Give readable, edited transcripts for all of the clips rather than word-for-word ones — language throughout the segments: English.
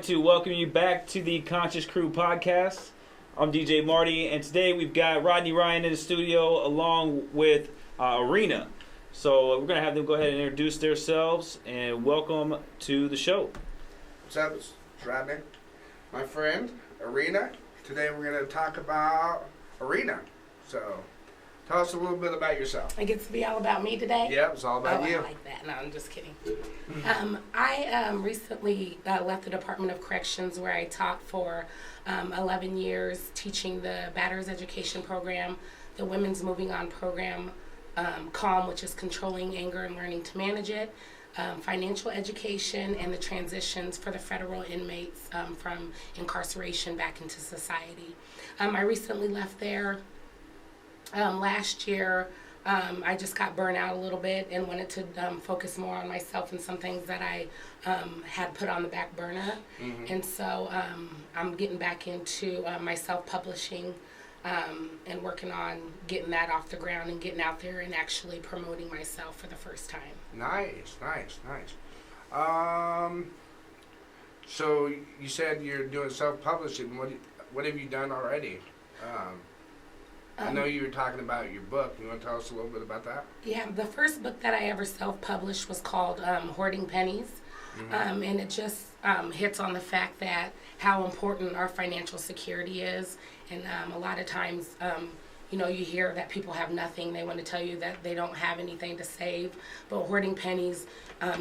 like to welcome you back to the Conscious Crew podcast. I'm DJ Marty, and today we've got Rodney Ryan in the studio along with Arena. So we're going to have them go ahead and introduce themselves and welcome to the show. What's up? It's Rodney, my friend, Arena. Today we're going to talk about Arena. So tell us a little bit about yourself. It gets to be all about me today? Yeah, it's all about you. I like that. No, I'm just kidding. I recently left the Department of Corrections where I taught for 11 years, teaching the Batterers Education Program, the Women's Moving On Program, CALM, which is Controlling Anger and Learning to Manage It, financial education, and the transitions for the federal inmates from incarceration back into society. I recently left there last year. I just got burnt out a little bit and wanted to focus more on myself and some things that I had put on the back burner. Mm-hmm. And so I'm getting back into my self-publishing and working on getting that off the ground and getting out there and actually promoting myself for the first time. Nice. So you said you're doing self-publishing. What have you done already? I know you were talking about your book. You want to tell us a little bit about that? Yeah, the first book that I ever self-published was called Hoarding Pennies. Mm-hmm. And it just hits on the fact that how important our financial security is. And a lot of times, you hear that people have nothing. They want to tell you that they don't have anything to save. But Hoarding Pennies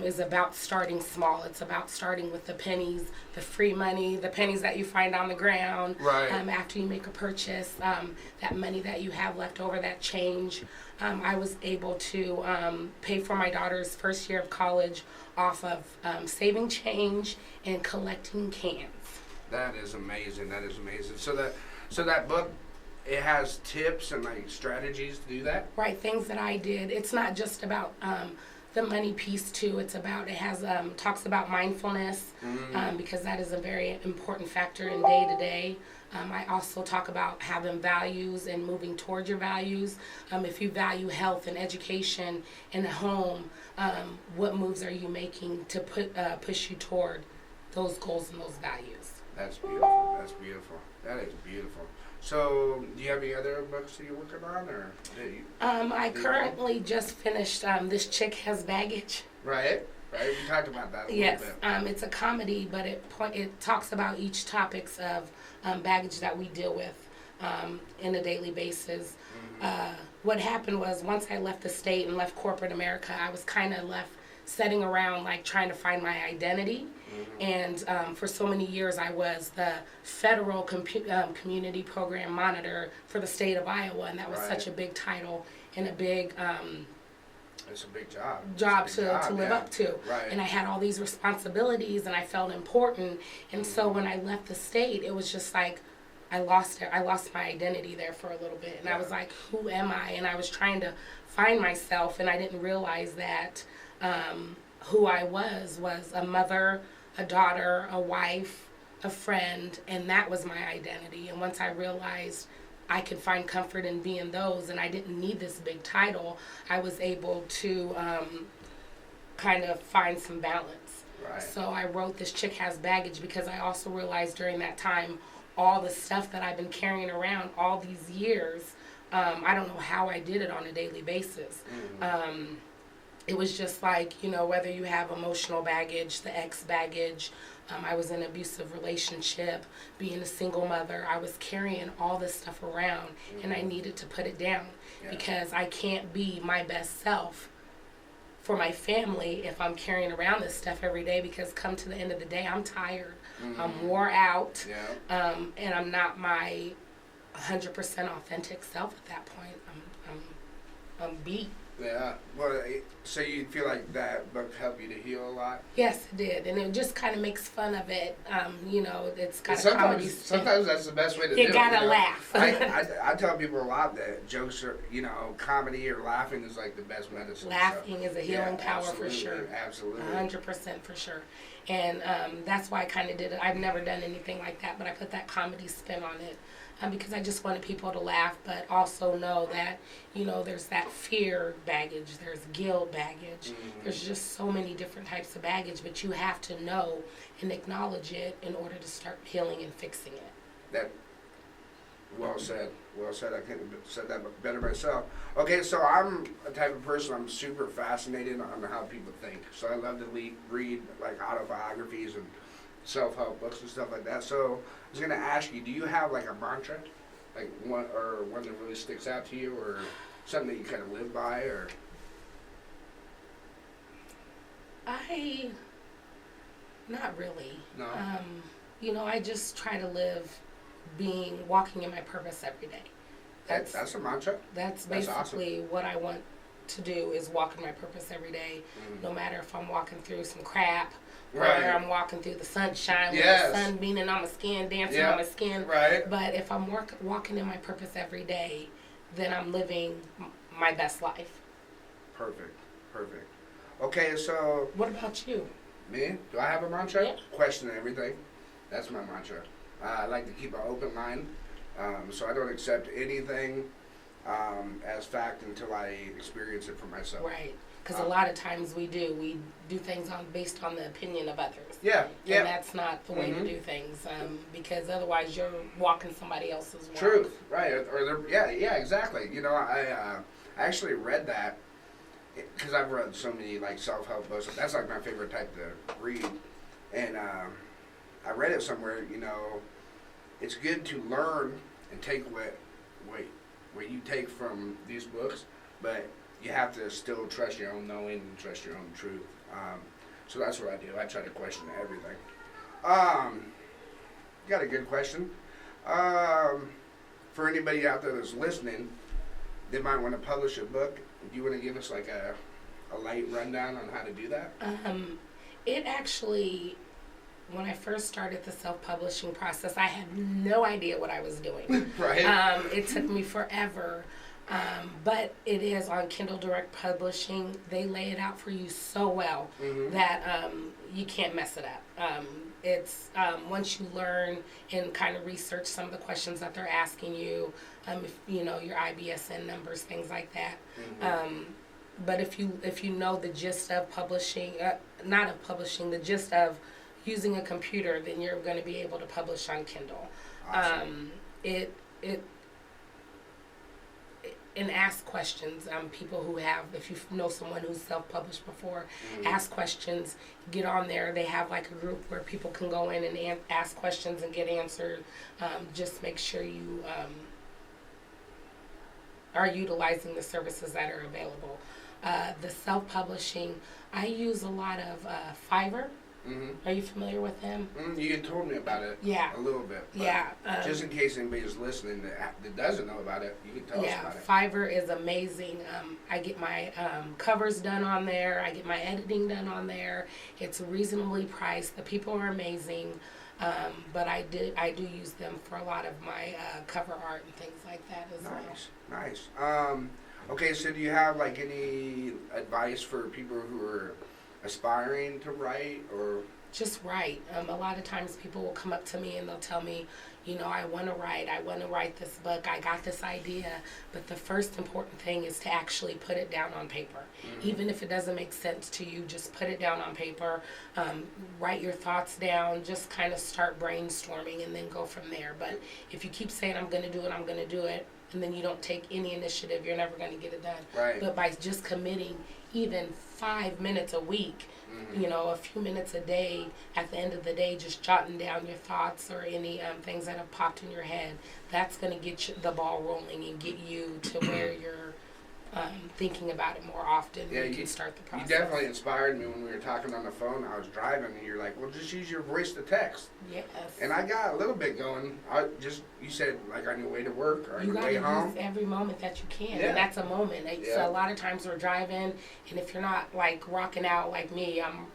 is about starting small. It's about starting with the pennies, the free money, the pennies that you find on the ground. Right. After you make a purchase, that money that you have left over, that change. I was able to pay for my daughter's first year of college off of saving change and collecting cans. That is amazing. So that book, it has tips and like strategies to do that? Right, things that I did. It's not just about the money piece too. It has talks about mindfulness because that is a very important factor in day to day. I also talk about having values and moving towards your values. If you value health and education in a home, what moves are you making to push you toward those goals and those values? That's beautiful. That is beautiful. So, do you have any other books that you're working on, or? I currently just finished This Chick Has Baggage. Right. We talked about that a little bit. Yes, it's a comedy, but it talks about each topics of baggage that we deal with in a daily basis. Mm-hmm. What happened was once I left the state and left corporate America, I was kind of left sitting around like trying to find my identity. Mm-hmm. And for so many years I was the federal community program monitor for the state of Iowa, and that was such a big title and a big it's a big job. To live up to. Right. And I had all these responsibilities and I felt important. And so when I left the state, it was just like I lost my identity there for a little bit. And I was like, who am I? And I was trying to find myself, and I didn't realize that who I was a mother, a daughter, a wife, a friend, and that was my identity. And once I realized I could find comfort in being those, and I didn't need this big title, I was able to kind of find some balance. Right. So I wrote This Chick Has Baggage because I also realized during that time all the stuff that I've been carrying around all these years, I don't know how I did it on a daily basis. Mm-hmm. It was just like, whether you have emotional baggage, the ex baggage, I was in an abusive relationship, being a single mother, I was carrying all this stuff around, and I needed to put it down because I can't be my best self for my family if I'm carrying around this stuff every day, because come to the end of the day, I'm tired, I'm wore out, and I'm not my 100% authentic self at that point. I'm beat. Yeah. Well, so you feel like that book helped you to heal a lot? Yes, it did, and it just kind of makes fun of it. It's got a comedy. Sometimes that's the best way to do it. You gotta laugh. I tell people a lot that jokes are, comedy or laughing is like the best medicine. Laughing is a healing power absolutely, for sure. Absolutely. 100% for sure. And that's why I kind of did it. I've never done anything like that, but I put that comedy spin on it. because I just wanted people to laugh, but also know that, you know, there's that fear baggage, there's guilt baggage, there's just so many different types of baggage, but you have to know and acknowledge it in order to start healing and fixing it. That, well said. Well said. I couldn't have said that better myself. Okay, so I'm a type of person, I'm super fascinated on how people think. So I love to read like autobiographies and self-help books and stuff like that. So I was going to ask you, do you have like a mantra? Like one that really sticks out to you, or something that you kind of live by, or? Not really. No. You know, I just try to live walking in my purpose every day. That's a mantra? That's That's basically what I want to do, is walk in my purpose every day, no matter if I'm walking through some crap, Right. or I'm walking through the sunshine with Yes. the sun beaming on my skin, dancing Yeah. on my skin. Right. But if I'm walking in my purpose every day, then I'm living my best life. Perfect. Perfect. Okay, so What about you? me? Do I have a mantra? Yeah. Question everything. That's my mantra. I like to keep an open mind, so I don't accept anything as fact until I experience it for myself. Right. Because a lot of times we do things based on the opinion of others. Yeah, And yeah. that's not the way to do things, because otherwise you're walking somebody else's walk. Truth, right? Yeah, exactly. You know, I actually read that because I've read so many like self-help books. That's like my favorite type to read, and I read it somewhere. You know, it's good to learn and take what you take from these books, but you have to still trust your own knowing and trust your own truth. So that's what I do. I try to question everything. Got a good question. For anybody out there that's listening, they might want to publish a book. Do you want to give us like a light rundown on how to do that? It actually, when I first started the self-publishing process, I had no idea what I was doing. Right. It took me forever. But it is on Kindle Direct Publishing. They lay it out for you so well that you can't mess it up. It's once you learn and kind of research some of the questions that they're asking you, if you know your IBSN numbers, things like that. But if you know the gist of publishing, not of publishing, the gist of using a computer, then you're going to be able to publish on Kindle. Awesome. And ask questions. People who have, if you know someone who's self-published before, ask questions. Get on there. They have like a group where people can go in and ask questions and get answered. Just make sure you are utilizing the services that are available. The self-publishing, I use a lot of Fiverr. Are you familiar with them? You told me about it. Yeah. A little bit. But Yeah. just in case anybody's listening that doesn't know about it, you can tell us about it. Fiverr is amazing. I get my covers done on there. I get my editing done on there. It's reasonably priced. The people are amazing. But I do use them for a lot of my cover art and things like that as well. Nice. Okay, so do you have like any advice for people who are aspiring to write, or? Just write. A lot of times people will come up to me and they'll tell me, you know, I want to write this book, I got this idea, but the first important thing is to actually put it down on paper. Even if it doesn't make sense to you, just put it down on paper, write your thoughts down, just kind of start brainstorming and then go from there. But if you keep saying, I'm going to do it, and then you don't take any initiative, you're never going to get it done. Right. But by just committing even 5 minutes a week, you know, a few minutes a day, at the end of the day, just jotting down your thoughts or any things that have popped in your head, that's going to get the ball rolling and get you to where you're thinking about it more often. Yeah, you can start the process. You definitely inspired me when we were talking on the phone. I was driving, and you're like, well, just use your voice to text. Yes. And I got a little bit going. You said, like, on your way to work or on You your got way to home. use every moment that you can, Yeah. and that's a moment. Yeah. So a lot of times we're driving, and if you're not like rocking out like me, I'm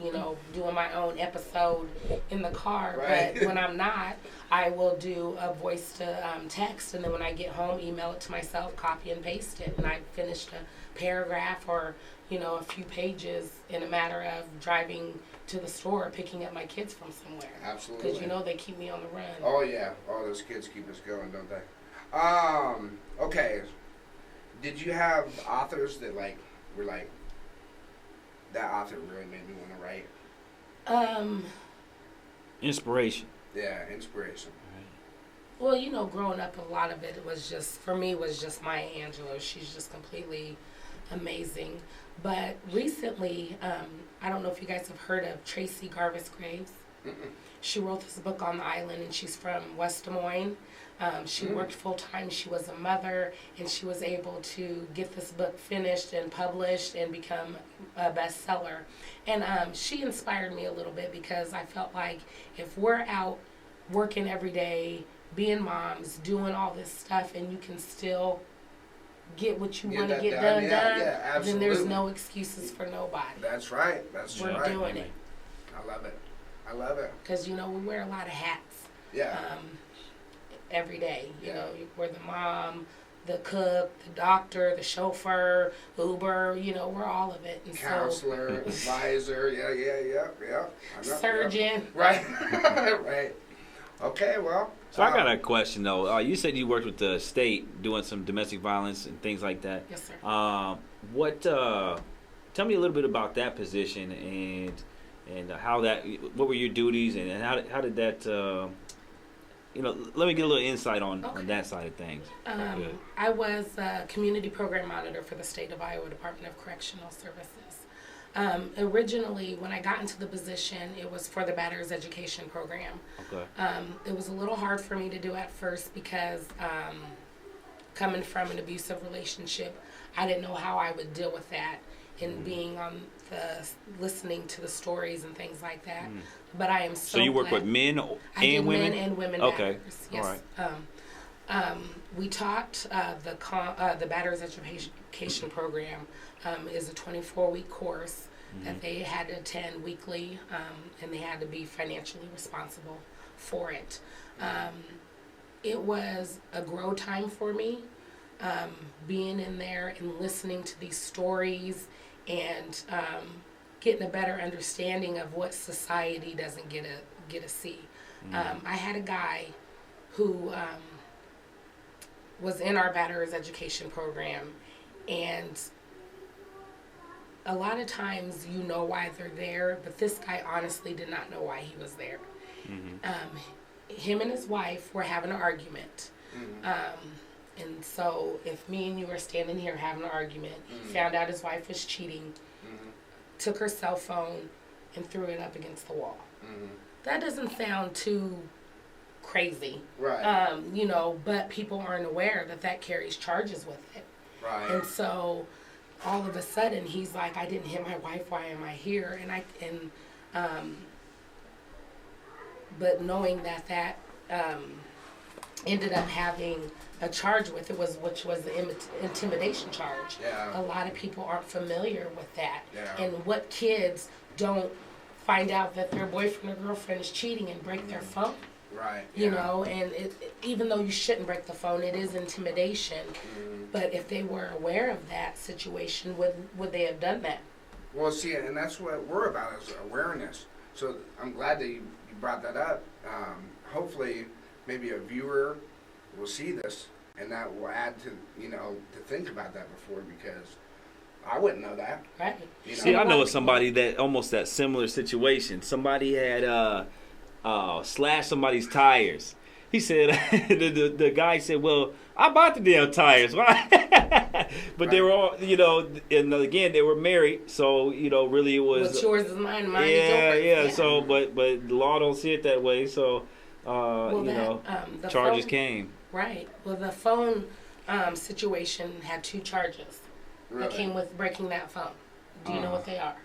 doing my own episode in the car. Right. But when I'm not, I will do a voice to text, and then when I get home, email it to myself, copy and paste it, and I finished a paragraph or a few pages in a matter of driving to the store, picking up my kids from somewhere. Absolutely. Because they keep me on the run. Oh, yeah. Oh, those kids keep us going, don't they? Okay. Did you have authors that like were like that author really made me want to write? Inspiration. Yeah, inspiration. Well, you know, growing up, a lot of it was just, for me, was just Maya Angelou. She's just completely amazing. But recently, I don't know if you guys have heard of Tracy Garvis Graves. Mm-mm. She wrote this book on the island, and she's from West Des Moines. She worked full time. She was a mother, and she was able to get this book finished and published and become a bestseller. And she inspired me a little bit because I felt like if we're out working every day, being moms, doing all this stuff, and you can still get what you want to get done, yeah, then there's absolutely. no excuses for nobody. That's right. That's We're right. doing it. I love it. I love it. Because, you know, we wear a lot of hats Yeah. every day. You Yeah. know, we're the mom, the cook, the doctor, the chauffeur, Uber, you know, we're all of it. And Counselor, advisor. Yeah. I know, surgeon. Yeah. Right. Right. Okay. Well. So I got a question though. You said you worked with the state doing some domestic violence and things like that. Yes, sir. Tell me a little bit about that position and how that. What were your duties and how did that? Let me get a little insight on that side of things. Okay. I was a community program monitor for the state of Iowa Department of Correctional Services. Originally, when I got into the position, it was for the Batters Education Program. Okay. It was a little hard for me to do at first because coming from an abusive relationship, I didn't know how I would deal with that and being on the listening to the stories and things like that. But I am so So you work glad. with men I did and women? men and women Okay. batters. Yes. All right. We taught the Batters Education Program is a 24-week course that they had to attend weekly, and they had to be financially responsible for it. It was a grow time for me, being in there and listening to these stories and getting a better understanding of what society doesn't get to see. I had a guy who was in our Batters Education Program, and a lot of times you know why they're there, but this guy honestly did not know why he was there. Him and his wife were having an argument. And so if me and you were standing here having an argument, found out his wife was cheating, took her cell phone and threw it up against the wall. That doesn't sound too crazy. Right. But people aren't aware that carries charges with it. Right. And so all of a sudden he's like, I didn't hit my wife, why am I here? But knowing that ended up having a charge with it, which was the intimidation charge. Yeah. A lot of people aren't familiar with that. Yeah. And what kids don't find out that their boyfriend or girlfriend is cheating and break their phone. Right. You yeah. know, and even though you shouldn't break the phone, it is intimidation. But if they were aware of that situation, would they have done that? Well, see, and that's what we're about is awareness. So I'm glad that you brought that up. Hopefully, maybe a viewer will see this, and that will add to to think about that before, because I wouldn't know that. Right. See, I know somebody that almost that similar situation. Somebody had slashed somebody's tires. He said, the guy said, well, I bought the damn tires. Why? But they were all, and again, they were married. So, really it was. What's yours is mine, mine yeah, is yours. yeah. So, but the law don't see it that way. So, the charges phone, came. Right. Well, the phone situation had 2 charges that came with breaking that phone. Do you know what they are?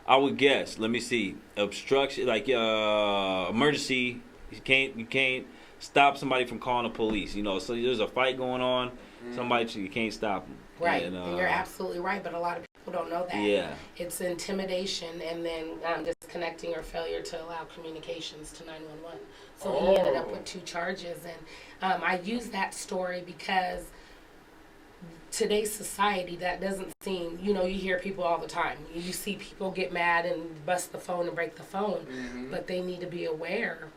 I would guess. Let me see. Obstruction, like emergency. You can't stop somebody from calling the police. So there's a fight going on. You can't stop them. Right. And, And you're absolutely right, but a lot of people don't know that. Yeah. It's intimidation and then disconnecting or failure to allow communications to 911. So he ended up with 2 charges, and I use that story because today's society, that doesn't seem, you hear people all the time. You see people get mad and bust the phone and break the phone, but they need to be aware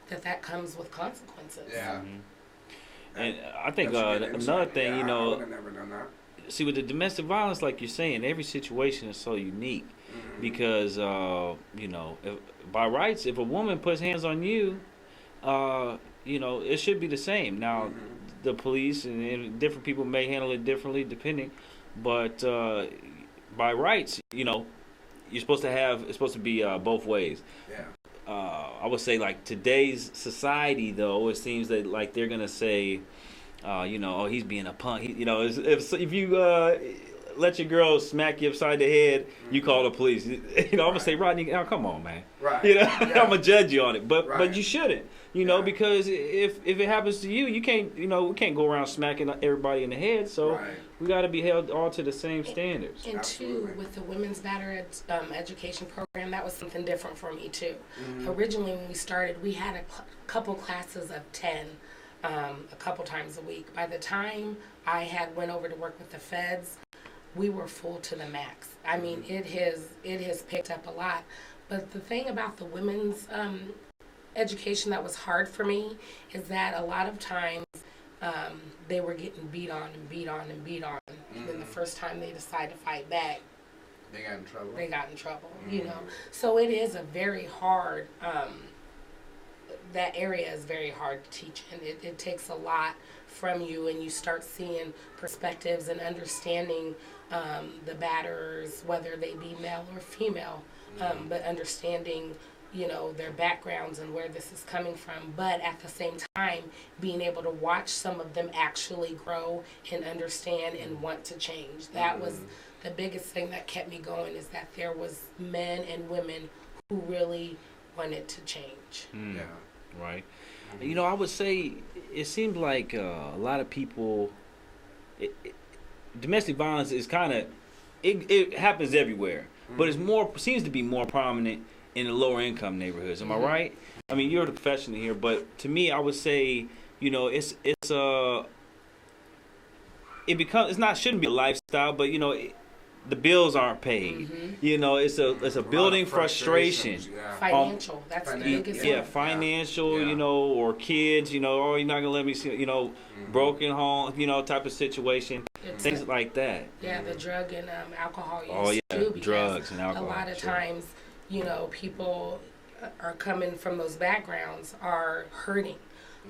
that comes with consequences. Yeah. And I think That's a good another insight. thing, Yeah, you I know, would have never done that. see with the domestic violence, like you're saying, every situation is so unique because you know, by rights, if a woman puts hands on you, you know, it should be the same. Now, the police and different people may handle it differently depending, but by rights, you know, you're supposed to have it's supposed to be both ways. Yeah. I would say like today's society, though, it seems that like they're gonna say, you know, oh, he's being a punk. You know, if you let your girl smack you upside the head, you call the police. You know, I'm gonna say, Rodney, oh, come on, man. Right. You know, Yeah. I'm gonna judge you on it, but Right. you shouldn't. You know, Yeah. because if it happens to you, you can't. You know, we can't go around smacking everybody in the head. So Right. we got to be held all to the same standards. And Absolutely. two, with the women's education program, that was something different for me too. Mm-hmm. Originally, when we started, we had a couple classes of 10, a couple times a week. By the time I had went over to work with the feds, we were full to the max. I mean, Mm-hmm. it has picked up a lot. But the thing about the women's education that was hard for me is that a lot of times they were getting beat on and beat on and beat on. And then the first time they decide to fight back, They got in trouble. they got in trouble, you know. So it is a very hard, that area is very hard to teach, and it takes a lot from you, and you start seeing perspectives and understanding the batterers, whether they be male or female, but understanding, you know, their backgrounds and where this is coming from, but at the same time being able to watch some of them actually grow and understand and want to change. That was the biggest thing that kept me going, is that there was men and women who really wanted to change. Yeah. Right. You know, I would say it seems like a lot of people. Domestic violence is kind of it happens everywhere, but it's more seems to be more prominent in the lower income neighborhoods. Am I right? I mean, you're the professional here, but to me, I would say, you know, it becomes it's not shouldn't be a lifestyle, but you know. The bills aren't paid. You know, it's a building lot of frustration. frustrations, Yeah. Financial, that's the Finan- biggest Yeah, one. financial, Yeah. you know, or kids, you know, oh, you're not gonna let me see, you know, broken home, you know, type of situation, It's things like that. Yeah, the drug and alcohol use Oh, yeah, too. Because drugs and alcohol, A lot of sure. times, you know, people are coming from those backgrounds are hurting.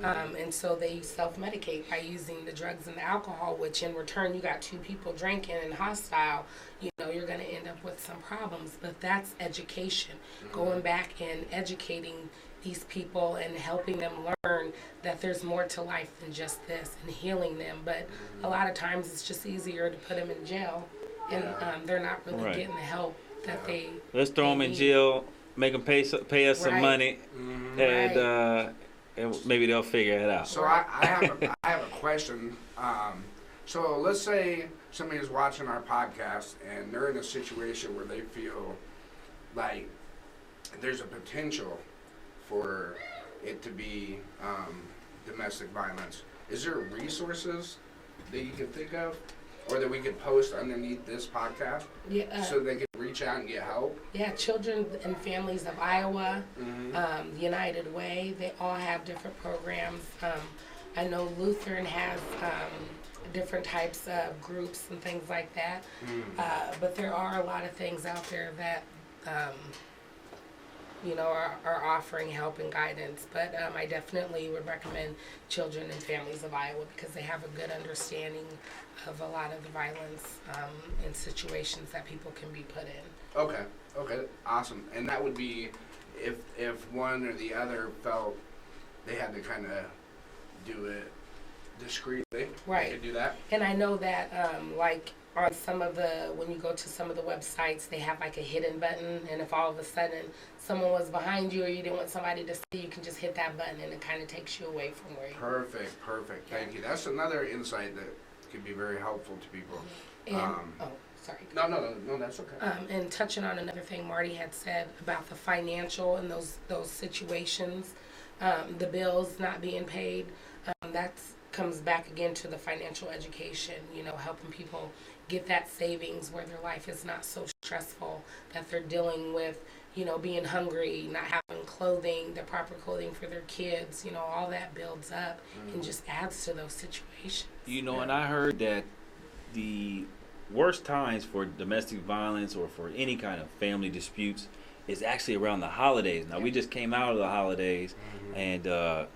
And so they self-medicate by using the drugs and the alcohol, which in return you got two people drinking and hostile, you know, you're going to end up with some problems. But that's education, going back and educating these people and helping them learn that there's more to life than just this, and healing them. But a lot of times it's just easier to put them in jail, and they're not really Right. getting the help that they Let's throw them in need. jail, make them pay us some Right. money, Right. and maybe they'll figure it out. So I have a question. So let's say somebody is watching our podcast and they're in a situation where they feel like there's a potential for it to be domestic violence. Is there resources that you can think of, or that we could post underneath this podcast Yeah, so they can reach out and get help? yeah, Children and Families of Iowa, United Way, they all have different programs. I know Lutheran has different types of groups and things like that. But there are a lot of things out there that, you know, are offering help and guidance. But I definitely would recommend Children and Families of Iowa, because they have a good understanding of a lot of the violence and situations that people can be put in. Okay, awesome. And that would be if one or the other felt they had to kind of do it discreetly. Right. They could do that. And I know that, like, on some of the, when you go to some of the websites, they have like a hidden button, and if all of a sudden someone was behind you or you didn't want somebody to see, you can just hit that button and it kind of takes you away from where you Perfect. Thank you. That's another insight that could be very helpful to people. And, oh, sorry. No, that's okay. And touching on another thing Marty had said about the financial and those situations, the bills not being paid, that's comes back again to the financial education, you know, helping people get that savings where their life is not so stressful, that they're dealing with, being hungry, not having clothing, the proper clothing for their kids, all that builds up and just adds to those situations. And I heard that the worst times for domestic violence or for any kind of family disputes is actually around the holidays. Now, we just came out of the holidays, and I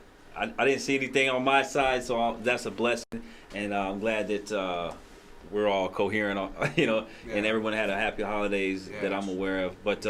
didn't see anything on my side, so that's a blessing, and I'm glad that we're all coherent, and everyone had a happy holidays that I'm aware of. But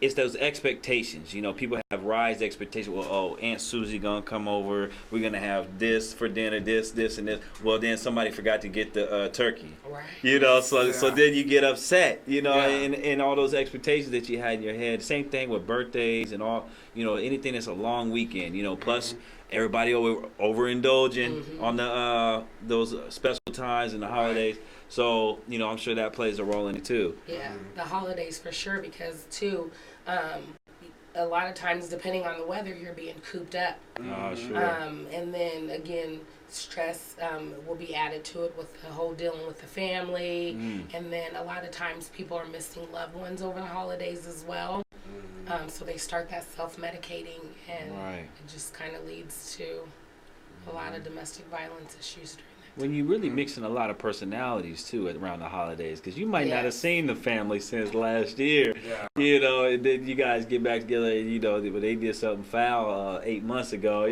it's those expectations. People have raised expectations. Well, Aunt Susie gonna come over. We're gonna have this for dinner, this, and this. Well, then somebody forgot to get the turkey. Right. So then you get upset. And all those expectations that you had in your head. Same thing with birthdays and all. Anything that's a long weekend. Plus everybody overindulging on the those special times and the holidays. So, I'm sure that plays a role in it too. Yeah, the holidays for sure, because too, a lot of times depending on the weather, you're being cooped up. Sure. And then again, stress will be added to it with the whole dealing with the family. And then a lot of times people are missing loved ones over the holidays as well. So they start that self-medicating, and it just kind of leads to a lot of domestic violence issues during that. When you really mixing a lot of personalities too around the holidays, because you might not have seen the family since last year, and then you guys get back together, and but they did something foul 8 months ago,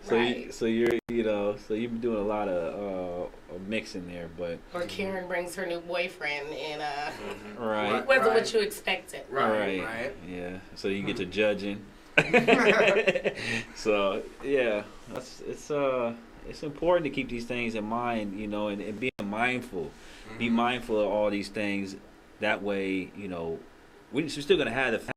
so you're been doing a lot of mixing there, but or Karen brings her new boyfriend, and it wasn't what you expected, right, yeah, so you get to judging. So it's important to keep these things in mind, and being mindful. Be mindful of all these things. That way, we're still going to have the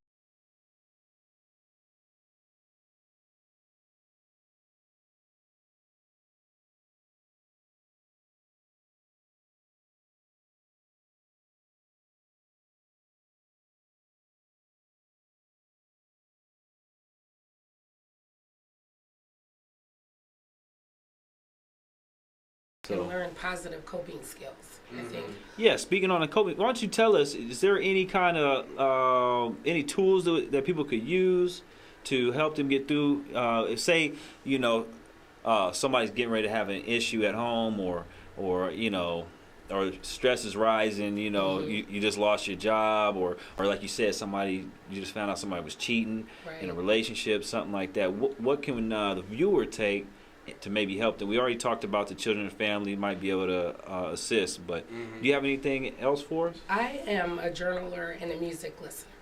and learn positive coping skills, I think. Yeah, speaking on a coping, why don't you tell us, is there any kind of any tools that people could use to help them get through, if say, somebody's getting ready to have an issue at home, or stress is rising, you just lost your job, or like you said, you just found out somebody was cheating in a relationship, something like that. What can the viewer take to maybe help them? We already talked about the children and family might be able to assist, but do you have anything else for us? I am a journaler and a music listener.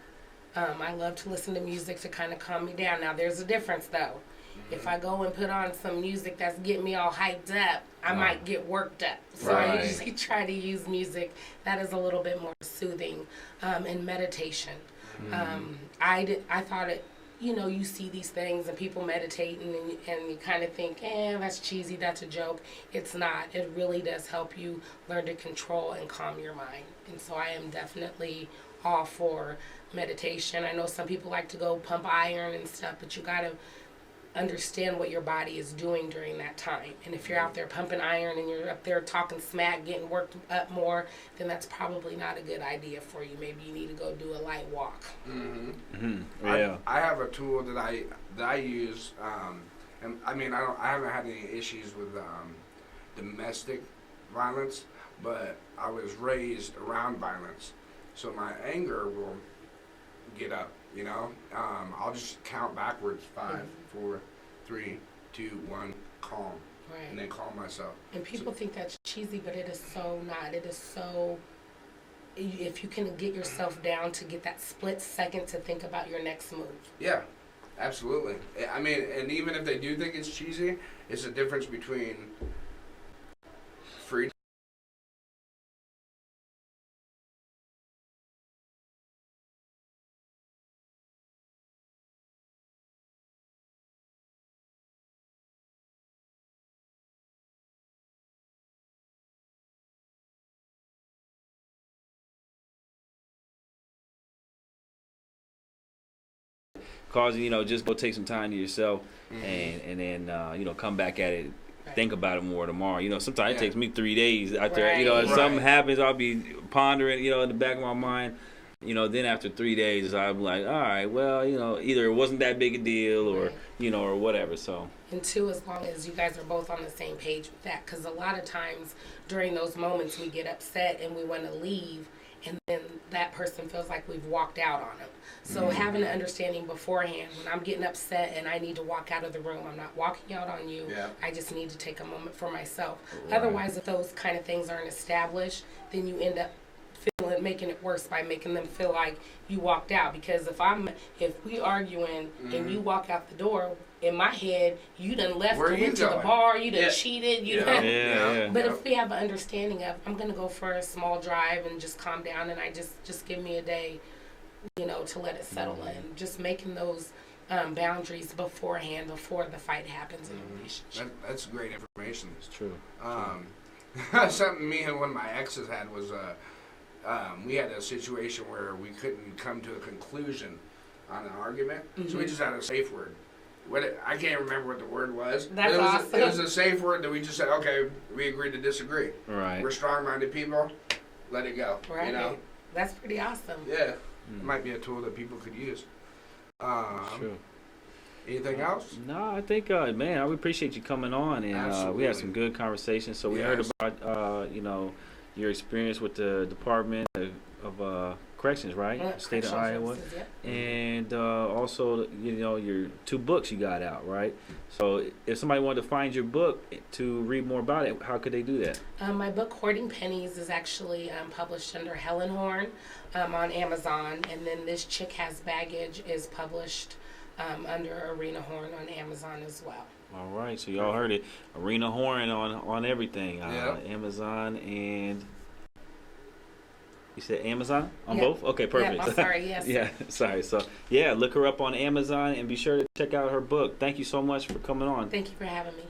I love to listen to music to kind of calm me down. Now, there's a difference, though. If I go and put on some music that's getting me all hyped up, I might get worked up. So I usually try to use music that is a little bit more soothing, and meditation. I thought it, you see these things and people meditating, and you kind of think, that's cheesy, that's a joke. It's not. It really does help you learn to control and calm your mind. And so I am definitely all for meditation. I know some people like to go pump iron and stuff, but you got to understand what your body is doing during that time. And if you're out there pumping iron and you're up there talking smack, getting worked up more, then that's probably not a good idea for you. Maybe you need to go do a light walk. Yeah. I have a tool that I use, and I mean I haven't had any issues with domestic violence, but I was raised around violence, so my anger will get up. I'll just count backwards: 5, 4, 3, 2, 1, calm, and then calm myself. And people think that's cheesy, but it is so not. It is so. If you can get yourself down to get that split second to think about your next move. Yeah, absolutely. I mean, and even if they do think it's cheesy, it's the difference between freedom. Causing, just go take some time to yourself, and then come back at it. Think about it more tomorrow. Sometimes it takes me 3 days out there. If something happens, I'll be pondering, in the back of my mind. You know, then after 3 days, I'm like, all right, well, you know, either it wasn't that big a deal or, Right. you know, or whatever. So, And two, as long as you guys are both on the same page with that, because a lot of times during those moments we get upset and we want to leave, and then that person feels like we've walked out on them. So having an understanding beforehand, when I'm getting upset and I need to walk out of the room, I'm not walking out on you. Yeah. I just need to take a moment for myself. Right. Otherwise, if those kind of things aren't established, then you end up making it worse by making them feel like you walked out. Because if we arguing and you walk out the door, in my head you done left Where and you went to the going? bar, you done Yeah. cheated, you Yeah. done. yeah. But if we have an understanding of, I'm gonna go for a small drive and just calm down, and I just give me a day, you know, to let it settle in. Just making those boundaries beforehand, before the fight happens in a relationship. That's great information. It's true. Something me and one of my exes had was we had a situation where we couldn't come to a conclusion on an argument, so we just had a safe word. I can't remember what the word was. But That's awesome. It was a safe word that we just said, okay, we agreed to disagree. Right. We're strong-minded people. Let it go. Right? You know? That's pretty awesome. Yeah. It might be a tool that people could use. True. Anything else? No, I think, man, I appreciate you coming on, and we Absolutely. had some good conversations. So we heard Yes. about, you know, your experience with the Department of Corrections, right? State of Correctional Iowa. services, yeah. And also, you know, your 2 books you got out, right? So if somebody wanted to find your book to read more about it, how could they do that? My book, Hoarding Pennies, is actually published under Helen Horn on Amazon. And then This Chick Has Baggage is published under Arena Horn on Amazon as well. All right, so y'all heard it. Arena Horn on everything. Yeah. Amazon and... You said Amazon on Yeah. both? Okay, perfect. Yeah, I'm sorry, yes. Yeah, sorry. So, yeah, look her up on Amazon and be sure to check out her book. Thank you so much for coming on. Thank you for having me.